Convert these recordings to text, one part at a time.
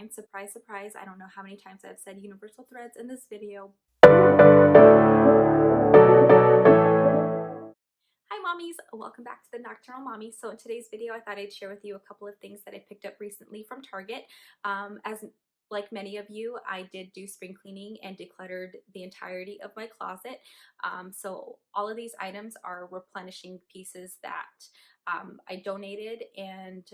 And surprise, surprise, I don't know how many times I've said universal threads in this video. Hi mommies, welcome back to the Nocturnal Mommy. So in today's video, I thought I'd share with you a couple of things that I picked up recently from Target. As like many of you, I did do spring cleaning and decluttered the entirety of my closet. So all of these items are replenishing pieces that I donated and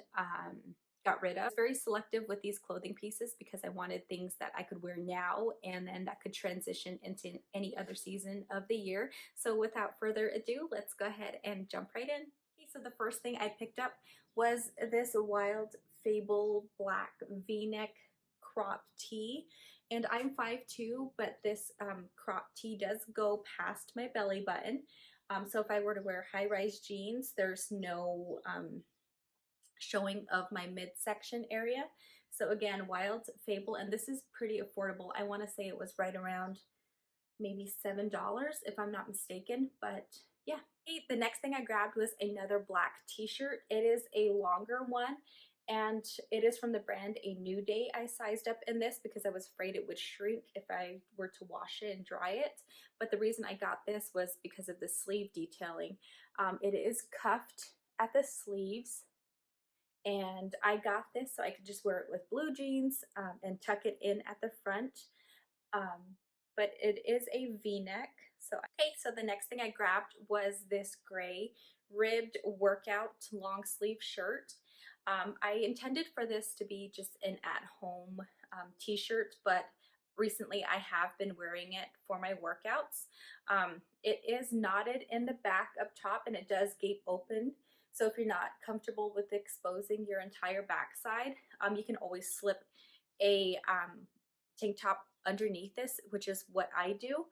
got rid of. I was very selective with these clothing pieces because I wanted things that I could wear now and then that could transition into any other season of the year. So without further ado, let's go ahead and jump right in. Okay, so the first thing I picked up was this Wild Fable black v-neck crop tee. And I'm 5'2", but this crop tee does go past my belly button. So if I were to wear high-rise jeans, there's no showing of my midsection area. So again, Wild Fable, and this is pretty affordable. I want to say it was right around maybe $7 if I'm not mistaken, but yeah. The next thing I grabbed was another black t-shirt. It is a longer one and it is from the brand A New Day. I sized up in this because I was afraid it would shrink if I were to wash it and dry it. But the reason I got this was because of the sleeve detailing. It is cuffed at the sleeves, and I got this so I could just wear it with blue jeans and tuck it in at the front. But it is a v-neck. So okay, so the next thing I grabbed was this gray ribbed workout long sleeve shirt. I intended for this to be just an at-home t-shirt, but recently I have been wearing it for my workouts. It is knotted in the back up top and it does gape open. So if you're not comfortable with exposing your entire backside, you can always slip a tank top underneath this, which is what I do.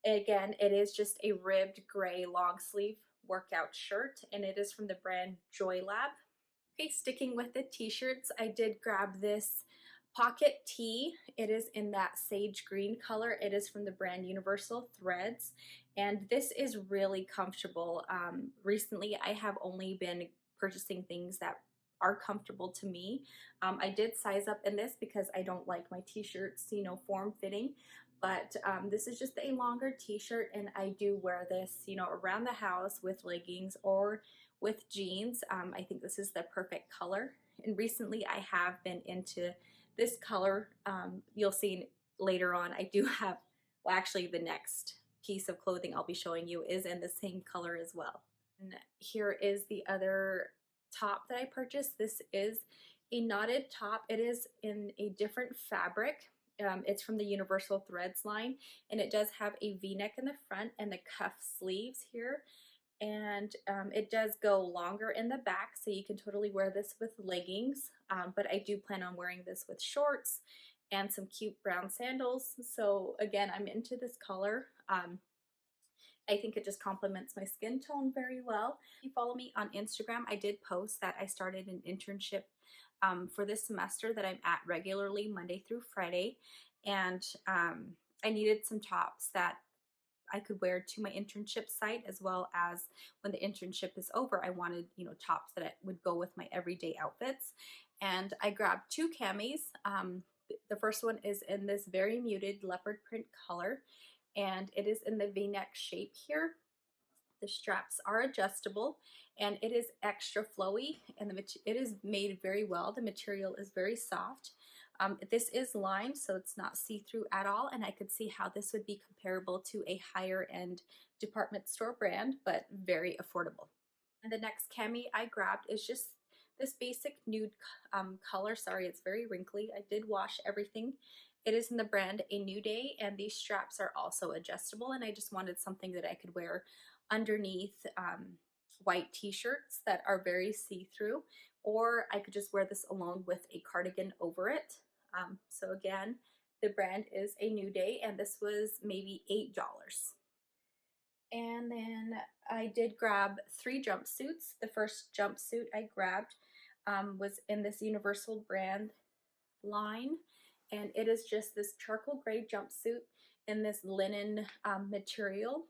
Again, it is just a ribbed gray long sleeve workout shirt and it is from the brand Joy Lab. Okay, sticking with the t-shirts, I did grab this pocket tee. It is in that sage green color. It is from the brand Universal Threads, and this is really comfortable. Recently, I have only been purchasing things that are comfortable to me. I did size up in this because I don't like my t-shirts, you know, form-fitting, but this is just a longer t-shirt and I do wear this, you know, around the house with leggings or with jeans. I think this is the perfect color. And recently I have been into this color. You'll see later on I do have, well actually the next piece of clothing I'll be showing you is in the same color as well. And here is the other top that I purchased. This is a knotted top. It is in a different fabric. It's from the Universal Threads line and it does have a v-neck in the front and the cuff sleeves here. And it does go longer in the back, so you can totally wear this with leggings, but I do plan on wearing this with shorts and some cute brown sandals. So again, I'm into this color. I think it just complements my skin tone very well. If you follow me on Instagram, I did post that I started an internship for this semester that I'm at regularly Monday through Friday, and I needed some tops that I could wear to my internship site, as well as when the internship is over, I wanted, you know, tops that would go with my everyday outfits. And I grabbed two camis. The first one is in this very muted leopard print color, and it is in the v-neck shape here. The straps are adjustable and it is extra flowy, and it is made very well. The material is very soft. This is lined, so it's not see-through at all, and I could see how this would be comparable to a higher end department store brand, but very affordable. And the next cami I grabbed is just this basic nude color. Sorry, it's very wrinkly. I did wash everything. It is in the brand A New Day, and these straps are also adjustable, and I just wanted something that I could wear underneath white t-shirts that are very see-through, or I could just wear this alone with a cardigan over it. So again, the brand is A New Day, and this was maybe $8. And then I did grab 3 jumpsuits. The first jumpsuit I grabbed was in this Universal brand line, and it is just this charcoal gray jumpsuit in this linen material.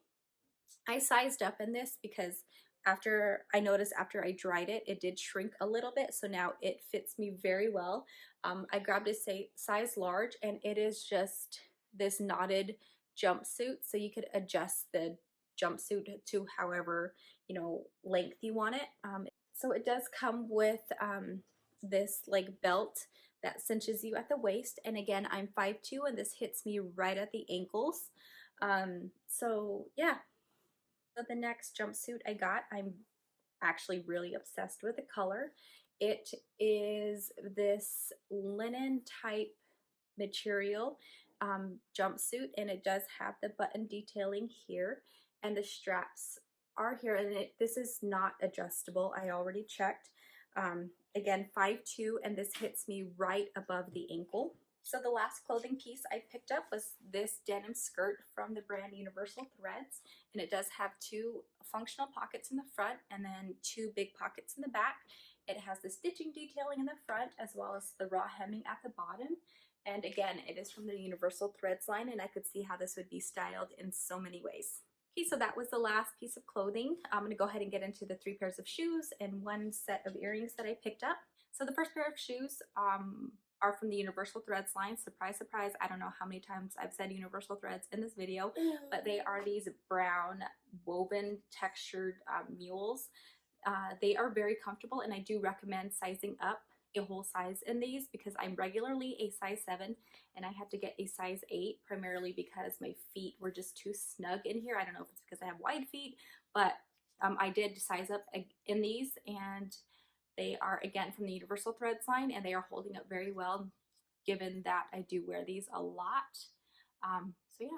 I sized up in this because after I noticed after I dried it, it did shrink a little bit. So now it fits me very well. I grabbed a size large, and it is just this knotted jumpsuit. So you could adjust the jumpsuit to however, length you want it. So it does come with this like belt that cinches you at the waist. And again, I'm 5'2", and this hits me right at the ankles. So yeah, so the next jumpsuit I got, I'm actually really obsessed with the color. It is this linen type material jumpsuit, and it does have the button detailing here, and the straps are here, and this is not adjustable. I already checked. Again, 5'2", and this hits me right above the ankle. So the last clothing piece I picked up was this denim skirt from the brand Universal Threads, and it does have two functional pockets in the front and then two big pockets in the back. It has the stitching detailing in the front as well as the raw hemming at the bottom. And again, it is from the Universal Threads line, and I could see how this would be styled in so many ways. Okay, so that was the last piece of clothing. I'm gonna go ahead and get into the 3 pairs of shoes and 1 set of earrings that I picked up. So the first pair of shoes are from the Universal Threads line. Surprise, surprise, I don't know how many times I've said Universal Threads in this video, but they are these brown woven textured mules. They are very comfortable, and I do recommend sizing up a whole size in these because I'm regularly a size 7 and I had to get a size 8 primarily because my feet were just too snug in here. I don't know if it's because I have wide feet, but I did size up in these, and they are again from the Universal Threads line, and they are holding up very well given that I do wear these a lot. So yeah.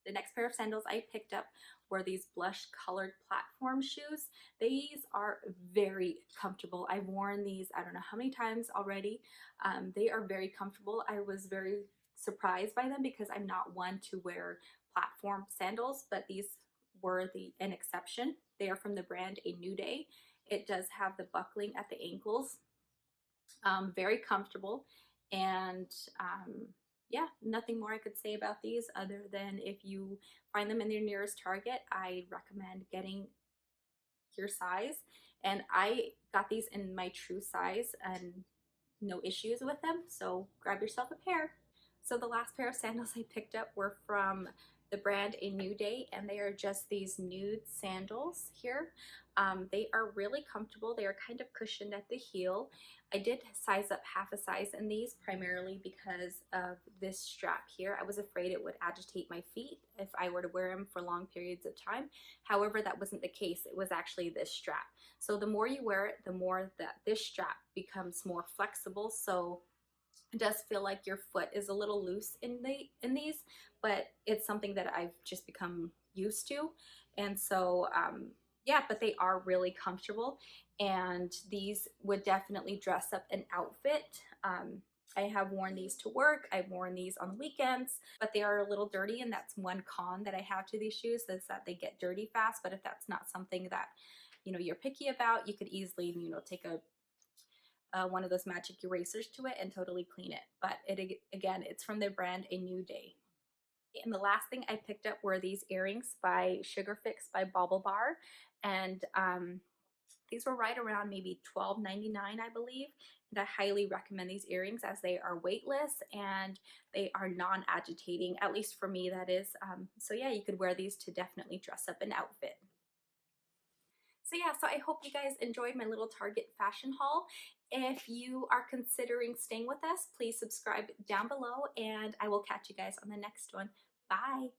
The next pair of sandals I picked up were these blush colored platform shoes. These are very comfortable. I've worn these I don't know how many times already. They are very comfortable. I was very surprised by them because I'm not one to wear platform sandals, but these were an exception. They are from the brand A New Day. It does have the buckling at the ankles. Very comfortable, and yeah, nothing more I could say about these other than if you find them in your nearest Target, I recommend getting your size. And I got these in my true size and no issues with them, so grab yourself a pair. So the last pair of sandals I picked up were from the brand A New Day, and they are just these nude sandals here. They are really comfortable. They are kind of cushioned at the heel. I did size up half a size in these primarily because of this strap here. I was afraid it would agitate my feet if I were to wear them for long periods of time. However, that wasn't the case. It was actually this strap. So the more you wear it, the more that this strap becomes more flexible. So it does feel like your foot is a little loose in these, but it's something that I've just become used to. And so yeah, but they are really comfortable, and these would definitely dress up an outfit. I have worn these to work. I've worn these on weekends, but they are a little dirty, and that's one con that I have to these shoes, is that they get dirty fast. But if that's not something that you're picky about, you could easily take one of those magic erasers to it and totally clean it. But again, it's from the brand A New Day. And the last thing I picked up were these earrings by Sugar Fix by Bauble Bar, and these were right around maybe $12.99, I believe. And I highly recommend these earrings as they are weightless and they are non-agitating, at least for me, that is. So yeah, you could wear these to definitely dress up an outfit. So yeah, so I hope you guys enjoyed my little Target fashion haul. If you are considering staying with us, please subscribe down below, and I will catch you guys on the next one. Bye.